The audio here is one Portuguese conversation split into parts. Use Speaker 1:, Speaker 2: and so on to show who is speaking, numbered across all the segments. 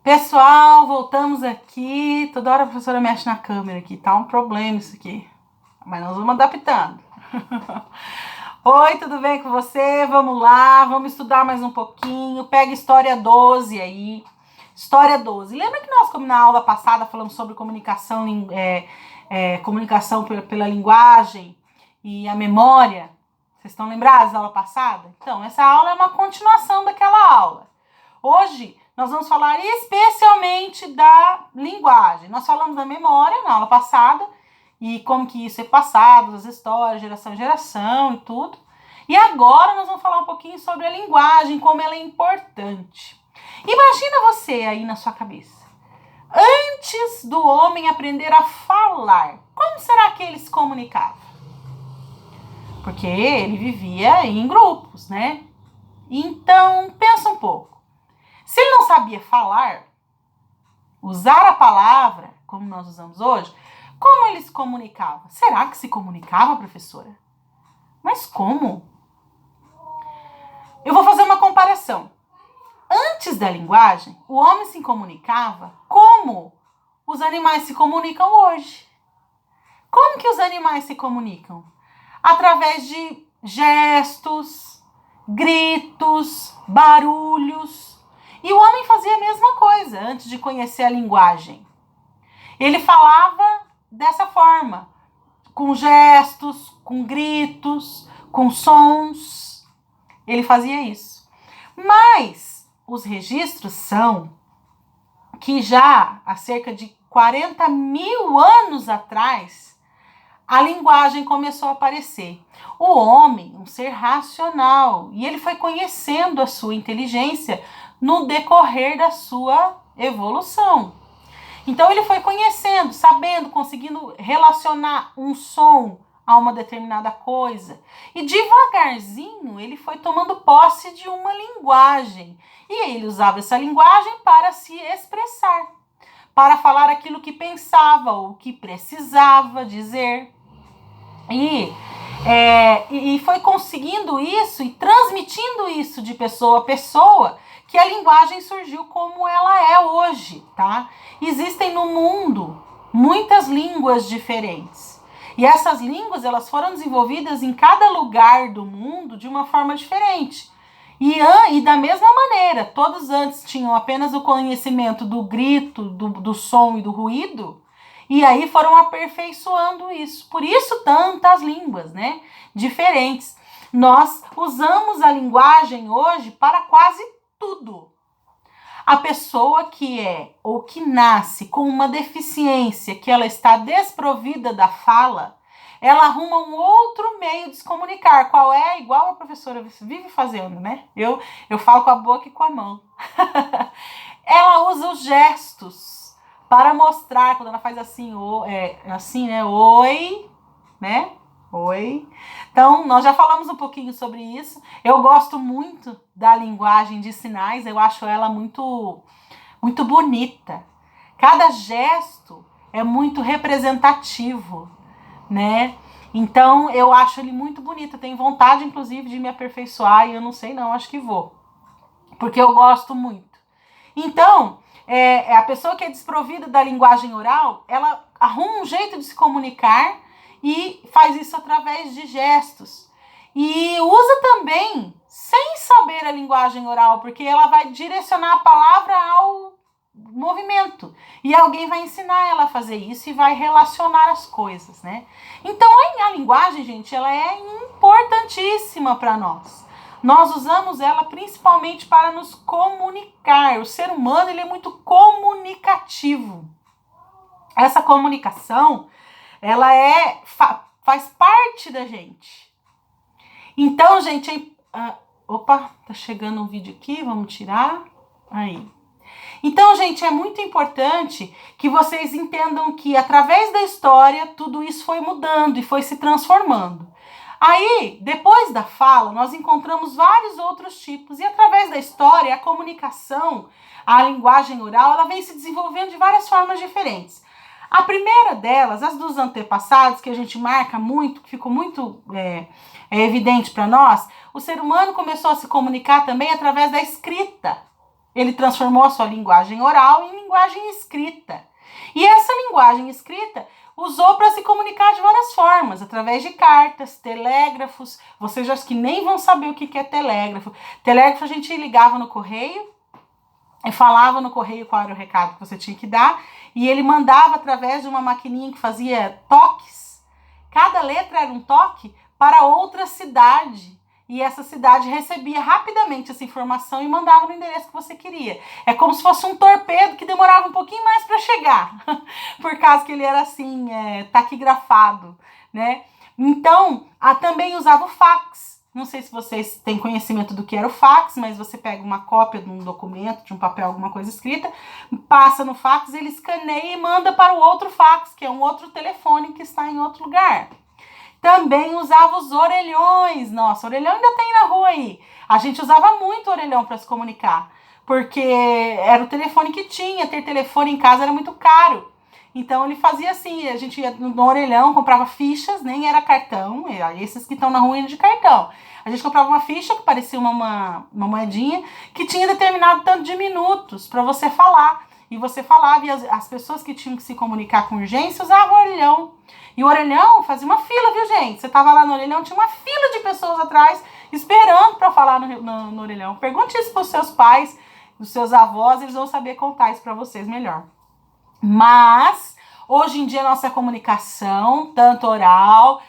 Speaker 1: Pessoal, voltamos aqui. Toda hora a professora mexe na câmera aqui, tá um problema isso aqui. Mas nós vamos adaptando. Oi, tudo bem com você? Vamos lá, vamos estudar mais um pouquinho. Pega História 12 aí. História 12. Lembra que nós, como na aula passada, falamos sobre comunicação, comunicação pela linguagem e a memória? Vocês estão lembrados da aula passada? Então, essa aula é uma continuação daquela aula. Hoje, nós vamos falar especialmente da linguagem. Nós falamos da memória na aula passada e como que isso é passado, as histórias, geração em geração e tudo. E agora nós vamos falar um pouquinho sobre a linguagem, como ela é importante. Imagina você aí na sua cabeça. Antes do homem aprender a falar, como será que ele se comunicava? Porque ele vivia em grupos, né? Então, pensa um pouco. Se ele não sabia falar, usar a palavra, como nós usamos hoje, como ele se comunicava? Será que se comunicava, professora? Mas como? Eu vou fazer uma comparação. Antes da linguagem, o homem se comunicava como os animais se comunicam hoje. Como que os animais se comunicam? Através de gestos, gritos, barulhos. E o homem fazia a mesma coisa antes de conhecer a linguagem. Ele falava dessa forma, com gestos, com gritos, com sons. Ele fazia isso. Mas os registros são que já há cerca de 40 mil anos atrás, a linguagem começou a aparecer. O homem, um ser racional, e ele foi conhecendo a sua inteligência no decorrer da sua evolução. Então ele foi conhecendo, sabendo, conseguindo relacionar um som a uma determinada coisa. E devagarzinho ele foi tomando posse de uma linguagem. E ele usava essa linguagem para se expressar, para falar aquilo que pensava ou que precisava dizer. E foi conseguindo isso e transmitindo isso de pessoa a pessoa, que a linguagem surgiu como ela é hoje, tá? Existem no mundo muitas línguas diferentes. E essas línguas, elas foram desenvolvidas em cada lugar do mundo de uma forma diferente. E da mesma maneira, todos antes tinham apenas o conhecimento do grito, do som e do ruído, e aí foram aperfeiçoando isso. Por isso tantas línguas, né, diferentes. Nós usamos a linguagem hoje para quase tudo. A pessoa que é ou que nasce com uma deficiência, que ela está desprovida da fala, ela arruma um outro meio de se comunicar. Qual é? Igual a professora vive fazendo, né? Eu falo com a boca e com a mão. Ela usa os gestos para mostrar, quando ela faz assim, né? Oi, né? Oi. Então, nós já falamos um pouquinho sobre isso. Eu gosto muito da linguagem de sinais, eu acho ela muito, muito bonita. Cada gesto é muito representativo, né? Então, eu acho ele muito bonito. Eu tenho vontade, inclusive, de me aperfeiçoar e eu não sei não, acho que vou. Porque eu gosto muito. Então, a pessoa que é desprovida da linguagem oral, ela arruma um jeito de se comunicar e faz isso através de gestos. E usa também, sem saber a linguagem oral, porque ela vai direcionar a palavra ao movimento. E alguém vai ensinar ela a fazer isso e vai relacionar as coisas, né? Então, a linguagem, gente, ela é importantíssima para nós. Nós usamos ela principalmente para nos comunicar. O ser humano, ele é muito comunicativo. Essa comunicação, ela faz parte da gente. Então, gente, opa, tá chegando um vídeo aqui, vamos tirar. Aí. Então, gente, é muito importante que vocês entendam que através da história, tudo isso foi mudando e foi se transformando. Aí, depois da fala, nós encontramos vários outros tipos. E através da história, a comunicação, a linguagem oral, ela vem se desenvolvendo de várias formas diferentes. A primeira delas, as dos antepassados, que a gente marca muito, que ficou muito evidente para nós, o ser humano começou a se comunicar também através da escrita. Ele transformou a sua linguagem oral em linguagem escrita. E essa linguagem escrita usou para se comunicar de várias formas, através de cartas, telégrafos. Vocês já que nem vão saber o que é telégrafo. Telégrafo a gente ligava no correio, falava no correio qual era o recado que você tinha que dar, e ele mandava através de uma maquininha que fazia toques. Cada letra era um toque para outra cidade. E essa cidade recebia rapidamente essa informação e mandava no endereço que você queria. É como se fosse um torpedo que demorava um pouquinho mais para chegar, por causa que ele era assim, taquigrafado, né? Então, também usava o fax. Não sei se vocês têm conhecimento do que era o fax, mas você pega uma cópia de um documento, de um papel, alguma coisa escrita, passa no fax, ele escaneia e manda para o outro fax, que é um outro telefone que está em outro lugar. Também usava os orelhões. Nossa, orelhão ainda tem na rua aí. A gente usava muito orelhão para se comunicar, porque era o telefone que tinha. Ter telefone em casa era muito caro. Então ele fazia assim, a gente ia no orelhão, comprava fichas, nem era cartão, esses que estão na rua de cartão. A gente comprava uma ficha que parecia uma moedinha, que tinha determinado tanto de minutos para você falar. E você falava, e as pessoas que tinham que se comunicar com urgência usavam o orelhão. E o orelhão fazia uma fila, viu, gente? Você tava lá no orelhão, tinha uma fila de pessoas atrás esperando para falar no orelhão. Pergunte isso para os seus pais, os seus avós, eles vão saber contar isso para vocês melhor. Mas, hoje em dia, a nossa comunicação, tanto oral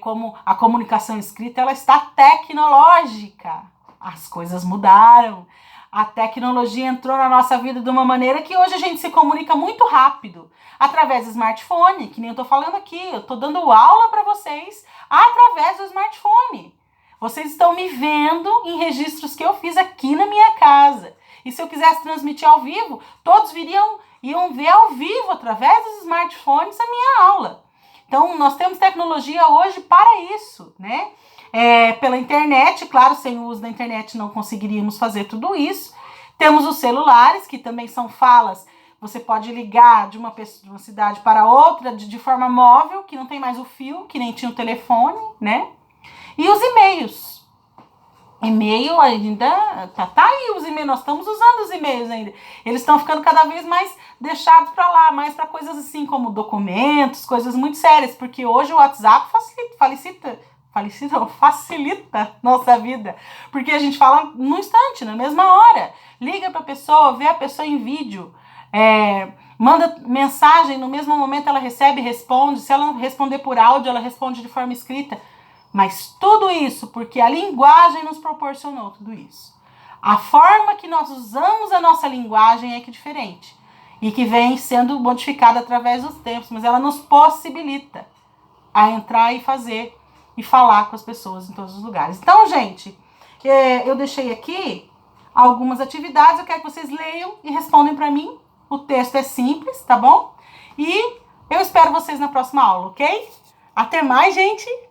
Speaker 1: como a comunicação escrita, ela está tecnológica. As coisas mudaram. A tecnologia entrou na nossa vida de uma maneira que hoje a gente se comunica muito rápido, através do smartphone, que nem eu tô falando aqui, eu tô dando aula para vocês através do smartphone. Vocês estão me vendo em registros que eu fiz aqui na minha casa. E se eu quisesse transmitir ao vivo, todos iam ver ao vivo, através dos smartphones, a minha aula. Então, nós temos tecnologia hoje para isso, né? Pela internet, claro, sem o uso da internet não conseguiríamos fazer tudo isso. Temos os celulares, que também são falas. Você pode ligar de uma cidade para outra de forma móvel, que não tem mais o fio, que nem tinha o telefone, né? E os e-mails. E-mail ainda tá aí, os e-mails, nós estamos usando os e-mails ainda. Eles estão ficando cada vez mais deixados para lá, mais para coisas assim como documentos, coisas muito sérias, porque hoje o WhatsApp facilita nossa vida, porque a gente fala no instante, na mesma hora, liga para a pessoa, vê a pessoa em vídeo, manda mensagem, no mesmo momento ela recebe e responde. Se ela não responder por áudio, ela responde de forma escrita. Mas tudo isso porque a linguagem nos proporcionou tudo isso. A forma que nós usamos a nossa linguagem é que é diferente e que vem sendo modificada através dos tempos, mas ela nos possibilita a entrar e fazer e falar com as pessoas em todos os lugares. Então, gente, eu deixei aqui algumas atividades, eu quero que vocês leiam e respondem para mim. O texto é simples, tá bom? E eu espero vocês na próxima aula, ok? Até mais, gente!